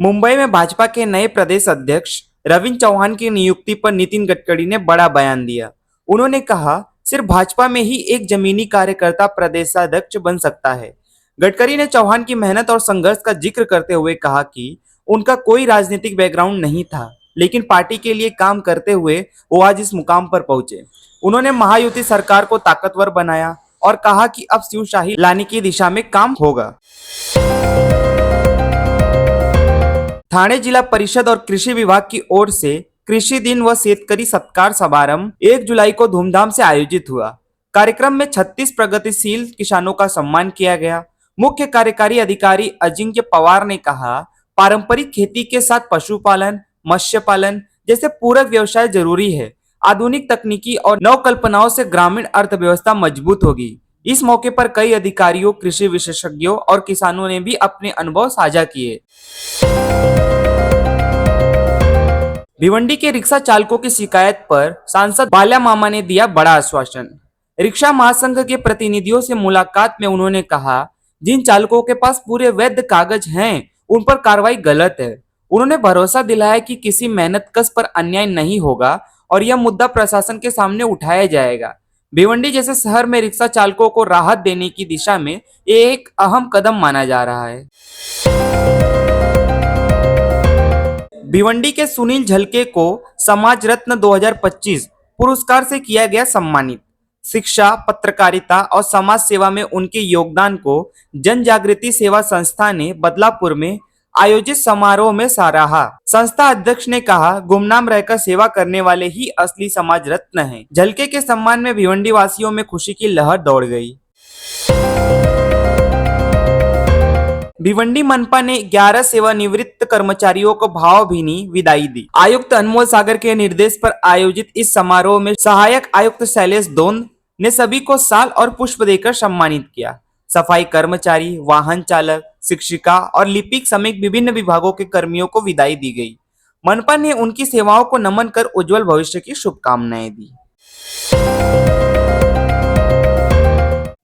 मुंबई में भाजपा के नए प्रदेश अध्यक्ष रविंद्र चौहान की नियुक्ति पर नितिन गडकरी ने बड़ा बयान दिया। उन्होंने कहा, सिर्फ भाजपा में ही एक जमीनी कार्यकर्ता प्रदेशाध्यक्ष बन सकता है। गडकरी ने चौहान की मेहनत और संघर्ष का जिक्र करते हुए कहा कि उनका कोई राजनीतिक बैकग्राउंड नहीं था, लेकिन पार्टी के लिए काम करते हुए वो आज इस मुकाम पर पहुंचे। उन्होंने महायुति सरकार को ताकतवर बनाया और कहा कि अब शिवशाही लाने की दिशा में काम होगा। ठाणे जिला परिषद और कृषि विभाग की ओर से कृषि दिन व शेतकरी सत्कार समारंभ 1 जुलाई को धूमधाम से आयोजित हुआ। कार्यक्रम में 36 प्रगतिशील किसानों का सम्मान किया गया। मुख्य कार्यकारी अधिकारी अजिंक्य पवार ने कहा, पारंपरिक खेती के साथ पशुपालन, मत्स्य पालन जैसे पूरक व्यवसाय जरूरी है। आधुनिक तकनीकी और नवकल्पनाओं से ग्रामीण अर्थव्यवस्था मजबूत होगी। इस मौके पर कई अधिकारियों, कृषि विशेषज्ञों और किसानों ने भी अपने अनुभव साझा किए। भिवंडी के रिक्शा चालकों की शिकायत पर सांसद बाला मामा ने दिया बड़ा आश्वासन। रिक्शा महासंघ के प्रतिनिधियों से मुलाकात में उन्होंने कहा, जिन चालकों के पास पूरे वैध कागज हैं, उन पर कार्रवाई गलत है। उन्होंने भरोसा दिलाया कि किसी मेहनतकश पर अन्याय नहीं होगा और यह मुद्दा प्रशासन के सामने उठाया जाएगा। भिवंडी जैसे शहर में रिक्शा चालकों को राहत देने की दिशा में ये एक अहम कदम माना जा रहा है। भिवंडी के सुनील झलके को समाज रत्न 2025 पुरस्कार से किया गया सम्मानित। शिक्षा, पत्रकारिता और समाज सेवा में उनके योगदान को जन जागृति सेवा संस्था ने बदलापुर में आयोजित समारोह में सराहा। संस्था अध्यक्ष ने कहा, गुमनाम रहकर सेवा करने वाले ही असली समाज रत्न हैं। झलके के सम्मान में भिवंडी वासियों में खुशी की लहर दौड़ गई। भिवंडी मनपा ने 11 सेवानिवृत्त कर्मचारियों को भावभीनी विदाई दी। आयुक्त अनमोल सागर के निर्देश पर आयोजित इस समारोह में सहायक आयुक्त शैलेश दोंद ने सभी को शाल और पुष्प देकर सम्मानित किया। सफाई कर्मचारी, वाहन चालक, शिक्षिका और लिपिक समेत विभिन्न विभागों के कर्मियों को विदाई दी गई। मनपा ने उनकी सेवाओं को नमन कर उज्जवल भविष्य की शुभकामनाएं दी।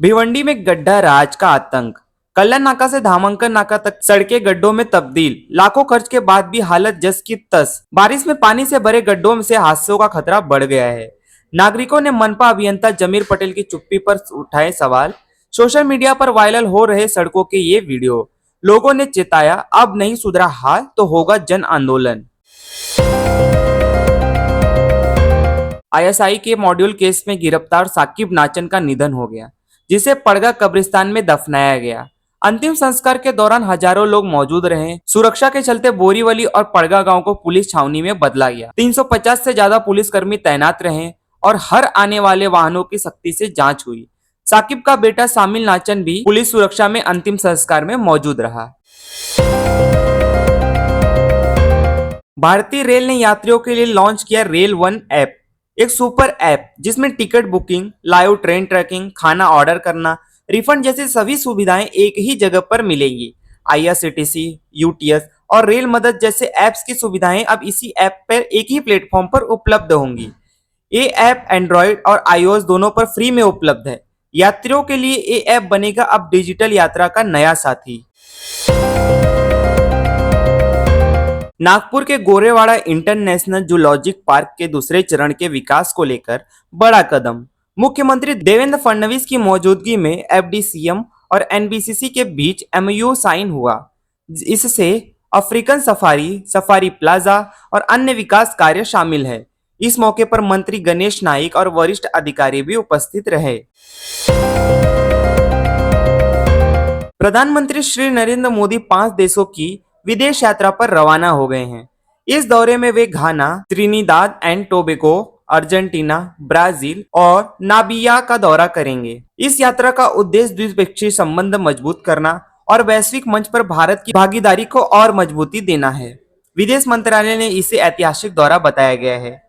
भिवंडी में गड्ढा राज का आतंक। कल्याण नाका से धामंकर नाका तक सड़कें गड्ढों में तब्दील। लाखों खर्च के बाद भी हालत जस की तस। बारिश में पानी से भरे गड्ढों से हादसों का खतरा बढ़ गया है। नागरिकों ने मनपा अभियंता जमीर पटेल की चुप्पी पर उठाए सवाल। सोशल मीडिया पर वायरल हो रहे सड़कों के ये वीडियो। लोगों ने चेताया, अब नहीं सुधरा हाल तो होगा जन आंदोलन। आईएसआई के मॉड्यूल केस में गिरफ्तार साकिब नाचन का निधन हो गया, जिसे पड़गा कब्रिस्तान में दफनाया गया। अंतिम संस्कार के दौरान हजारों लोग मौजूद रहे। सुरक्षा के चलते बोरीवली और पड़गा गांव को पुलिस छावनी में बदला गया। 350 से ज्यादा पुलिसकर्मी तैनात रहे और हर आने वाले वाहनों की सख्ती से जांच हुई। साकिब का बेटा शामिल नाचन भी पुलिस सुरक्षा में अंतिम संस्कार में मौजूद रहा। भारतीय रेल ने यात्रियों के लिए लॉन्च किया रेल वन ऐप, एक सुपर ऐप जिसमें ticket booking, live train tracking, खाना ऑर्डर करना, रिफंड जैसी सभी सुविधाएं एक ही जगह पर मिलेंगी। आईआरसीटीसी, यूटीएस और रेल मदद जैसे ऐप्स की सुविधाएं अब इसी ऐप पर एक ही प्लेटफॉर्म पर उपलब्ध होंगी। ये ऐप एंड्रॉइड और आईओएस दोनों पर फ्री में उपलब्ध है। यात्रियों के लिए ये ऐप बनेगा अब डिजिटल यात्रा का नया साथी। नागपुर के गोरेवाड़ा इंटरनेशनल जूलॉजिक पार्क के दूसरे चरण के विकास को लेकर बड़ा कदम। मुख्यमंत्री देवेंद्र फडणवीस की मौजूदगी में एफडीसीएम और एनबीसीसी के बीच एमओयू साइन हुआ। इससे अफ्रीकन सफारी, सफारी प्लाजा और अन्य विकास कार्य शामिल है। इस मौके पर मंत्री गणेश नाइक और वरिष्ठ अधिकारी भी उपस्थित रहे। प्रधानमंत्री श्री नरेंद्र मोदी 5 देशों की विदेश यात्रा पर रवाना हो गए हैं। इस दौरे में वे Ghana, Trinidad and Tobago, Argentina, Brazil और नामीबिया का दौरा करेंगे। इस यात्रा का उद्देश्य द्विपक्षीय संबंध मजबूत करना और वैश्विक मंच पर भारत की भागीदारी को और मजबूती देना है। विदेश मंत्रालय ने इसे ऐतिहासिक दौरा बताया गया है।